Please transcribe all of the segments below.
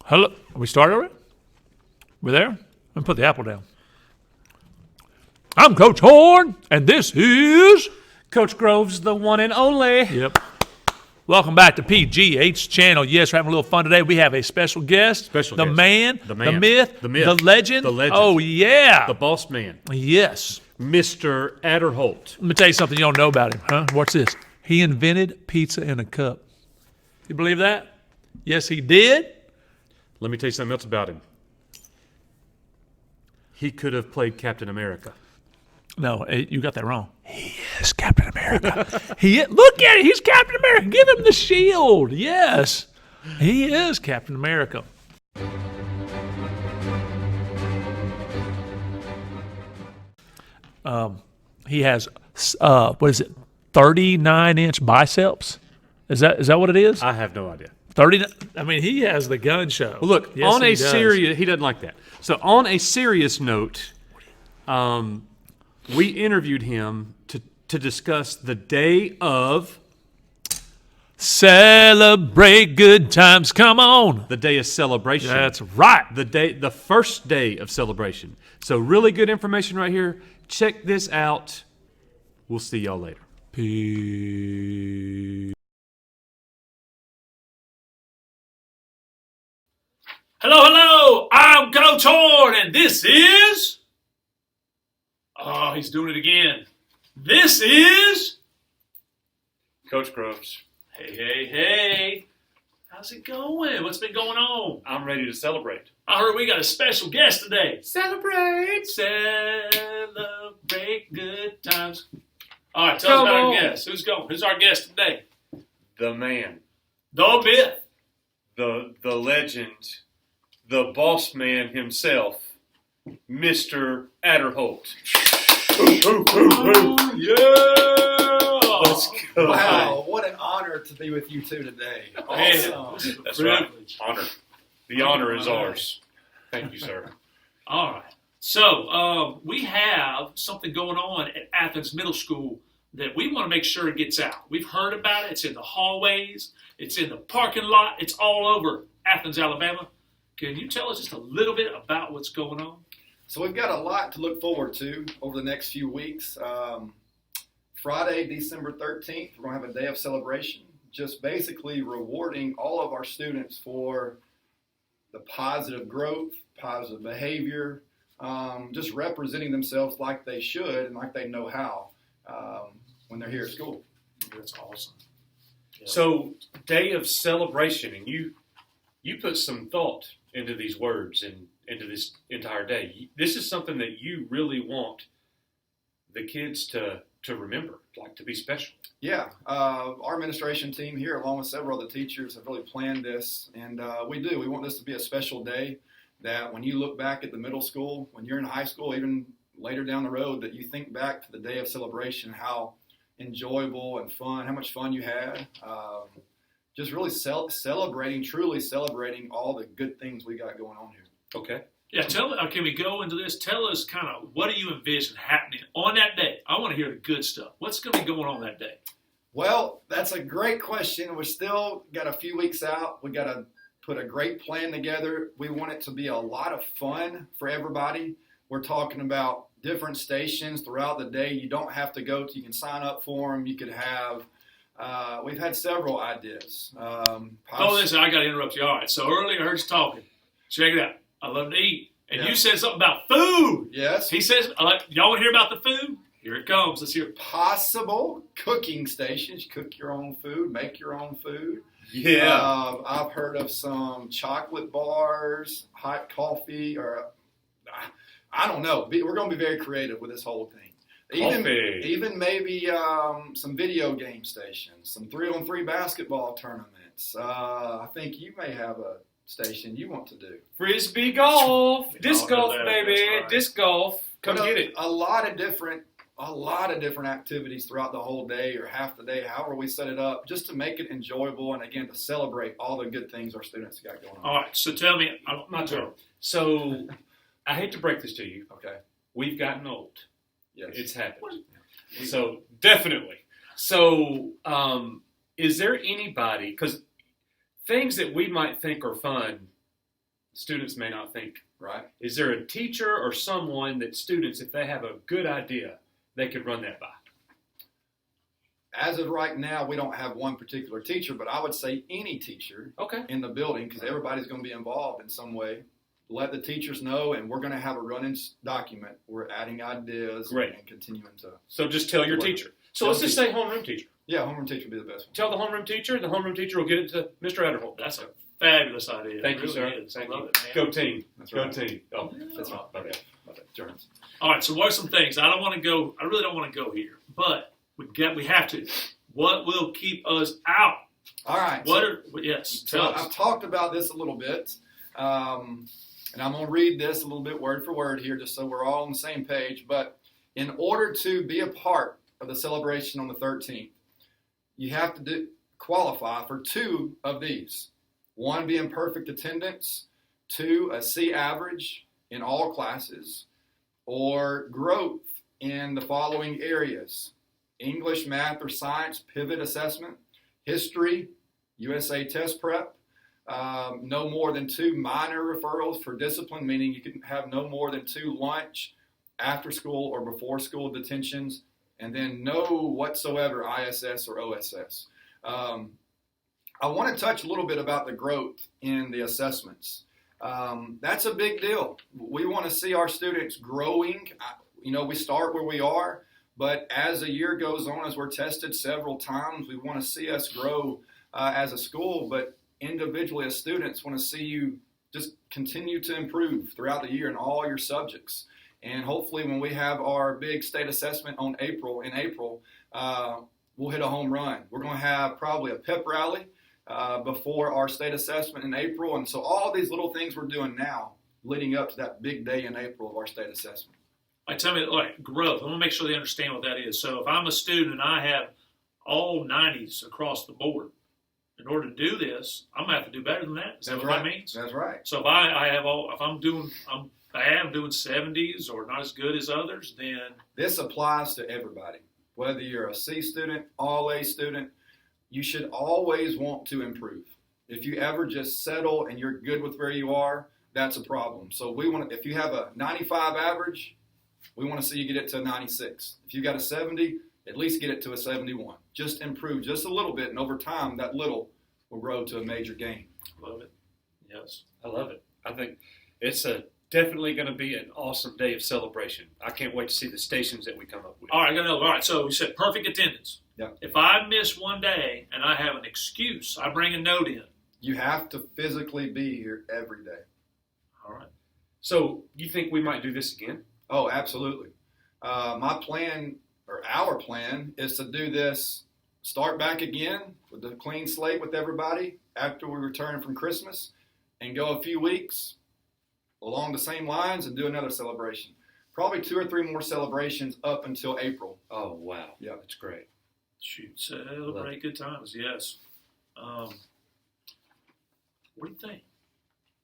Hello. Are we started already? We there? Let me put the apple down. I'm Coach Horn, and this is Coach Groves, the one and only. Yep. Welcome back to PGH channel. Yes, we're having a little fun today. We have a special guest. Special the guest. man, The man. the myth, The myth. the legend. The legend. Oh, yeah. The boss man. Yes. Mr. Aderholt. Let me tell you something you don't know about him, huh? Watch this. He invented pizza in a cup. You believe that? Yes, he did. Let me tell you something else about him. He could have played Captain America. No, you got that wrong. He is Captain America. Look at it. He's Captain America. Give him the shield. Yes, he is Captain America. He has what is it? 39-inch biceps. Is that what it is? I have no idea. 30. I mean, he has the gun show. Well, look, Yes, on he a does. serious, he doesn't like that. So on a serious note, we interviewed him to discuss the day of Celebrate good times. Come on. the day of celebration. That's right. The first day of celebration. So really good information right here. Check this out. We'll see y'all later. Peace. Hello. I'm Coach Horn, and this is. Oh, he's doing it again. This is Coach Groves, Hey. How's it going? What's been going on? I'm ready to celebrate. I heard we got a special guest today. Celebrate. Celebrate good times. All right, tell us about our guest. Who's going? Who's our guest today? The man, The myth. the legend, the boss man himself, Mr. Aderholt. Yeah. Let's go. Wow, what an honor to be with you two today. Awesome. That's right. Honor. The honor is ours. Thank you, sir. All right. So we have something going on at Athens Middle School that we want to make sure it gets out. We've heard about it. It's in the hallways. It's in the parking lot. It's all over Athens, Alabama. Can you tell us just a little bit about what's going on? So we've got a lot to look forward to over the next few weeks. Friday, December 13th, we're going to have a day of celebration, just basically rewarding all of our students for the positive growth, positive behavior, just representing themselves like they should and like they know how when they're here at school. That's awesome. Yeah. So, day of celebration, and you put some thought into these words and into this entire day. This is something that you really want the kids to remember, like to be special. Yeah, our administration team here, along with several other teachers, have really planned this, and we do. We want this to be a special day that when you look back at the middle school, when you're in high school, even later down the road, that you think back to the day of celebration, how enjoyable and fun, how much fun you had. Just really truly celebrating all the good things we got going on here. Okay. Yeah, can we go into this? Tell us kind of what do you envision happening on that day? I want to hear the good stuff. What's going to be going on that day? Well, that's a great question. We still got a few weeks out. We got to put a great plan together. We want it to be a lot of fun for everybody. We're talking about different stations throughout the day. You don't have to go you can sign up for them. You could have, we've had several ideas. Listen, I got to interrupt you. All right, so earlier I heard you talking. Check it out. I love to eat. And Yeah. You said something about food. Yes. He says, y'all want to hear about the food? Here it comes. Let's hear it. Possible cooking stations. Cook your own food, make your own food. Yeah. I've heard of some chocolate bars, hot coffee, or I don't know. We're going to be very creative with this whole thing. Even maybe some video game stations, some 3-on-3 basketball tournaments. I think you may have a station you want to do. Frisbee golf. Disc golf, that. baby. That's right. Disc golf. Come But get it. A lot of different activities throughout the whole day or half the day, however we set it up, just to make it enjoyable and, again, to celebrate all the good things our students got going on. All right, so tell me. My turn. So, I hate to break this to you. Okay. We've gotten old. Yes. It's happened. So, definitely. So, is there anybody, because things that we might think are fun students may not think. Right. Is there a teacher or someone that students, if they have a good idea, they could run that by? As of right now, we don't have one particular teacher, but I would say any teacher Okay. in the building, because everybody's going to be involved in some way. Let the teachers know, and we're going to have a running document. We're adding ideas Great. and continuing to. So just tell your teacher. So let's just say homeroom teacher. Yeah, homeroom teacher would be the best one. Tell the homeroom teacher, and the homeroom teacher will get it to Mr. Aderholt. That's a fabulous idea. Thank It you, sir. really is. Thank I love you. it, man. Go team. That's Go right. team. Oh, That's right. okay. Germs. All right, so what are some things? I really don't want to go here, but we have to. What will keep us out? All right. Yes, So tell us. I've talked about this a little bit, and I'm going to read this a little bit word for word here, just so we're all on the same page. But in order to be a part of the celebration on the 13th, you have to qualify for two of these. One being perfect attendance, two, a C average in all classes, or growth in the following areas: English, math, or science pivot assessment, history, USA test prep, no more than 2 minor referrals for discipline, meaning you can have no more than 2 lunch, after school, or before school detentions, and then no whatsoever ISS or OSS. I want to touch a little bit about the growth in the assessments. That's a big deal. We want to see our students growing. We start where we are, but as a year goes on, as we're tested several times, we want to see us grow as a school, but individually as students want to see you just continue to improve throughout the year in all your subjects. And hopefully when we have our big state assessment in April, we'll hit a home run. We're going to have probably a pep rally before our state assessment in April. And so all these little things we're doing now leading up to that big day in April of our state assessment. Tell me, growth. I want to make sure they understand what that is. So if I'm a student and I have all 90s across the board, in order to do this, I'm going to have to do better than that. Is that what that means? That's right. So if I'm doing 70s or not as good as others, then this applies to everybody. Whether you're a C student, all A student, you should always want to improve. If you ever just settle and you're good with where you are, that's a problem. So if you have a 95 average, we want to see you get it to a 96. If you got a 70, at least get it to a 71. Just improve just a little bit, and over time, that little will grow to a major gain. love it. Yes. I love it. I think it's definitely going to be an awesome day of celebration. I can't wait to see the stations that we come up with. All right, I got another. All right, so we said perfect attendance. Yeah. If I miss one day and I have an excuse, I bring a note in. You have to physically be here every day. All right. So you think we might do this again? Oh, absolutely. My plan, or our plan, is to do this, start back again with a clean slate with everybody after we return from Christmas, and go a few weeks along the same lines and do another celebration. Probably 2 or 3 more celebrations up until April. Oh, wow. Yeah. That's great. Shoot, celebrate good times, yes. What do you think?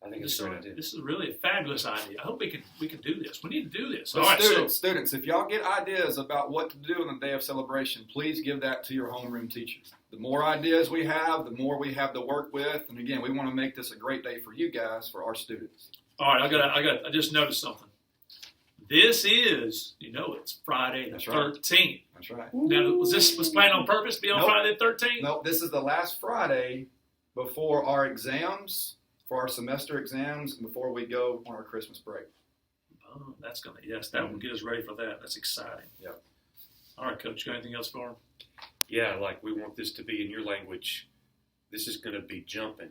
I think it's a great idea. This is really a fabulous idea. I hope we can do this. We need to do this. But All right, students, if y'all get ideas about what to do on the day of celebration, please give that to your homeroom teachers. The more ideas we have, the more we have to work with. And again, we want to make this a great day for you guys, for our students. All right, I just noticed something. This is, it's Friday the 13th. That's right. Now, was planned on purpose to be on Nope. Friday the 13th? No, this is the last Friday before our exams, for our semester exams, and before we go on our Christmas break. Oh, that will get us ready for that. That's exciting. Yep. All right, Coach, you got anything else for him? Yeah, we want this to be in your language. This is going to be jumping.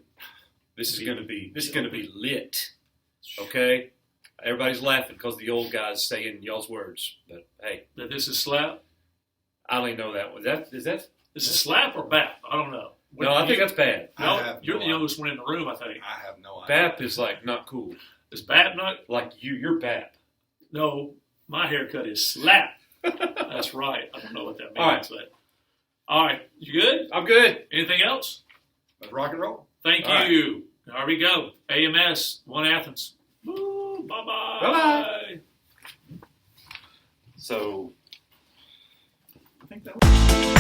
This is going to be lit. Okay? Everybody's laughing because the old guy's saying y'all's words. But hey, That this is slap? I only know that one. Is that? This is slap or bap? I don't know. No, I think that's bad. You're the youngest one in the room, I think. I have no idea. BAP is not cool. Is bap not? Like you're BAP. No, my haircut is slap. That's right. I don't know what that means. All right, you good? I'm good. Anything else? Let's rock and roll. Thank you. There we go. AMS, One Athens. Woo, bye-bye. Bye-bye. So, I think that was...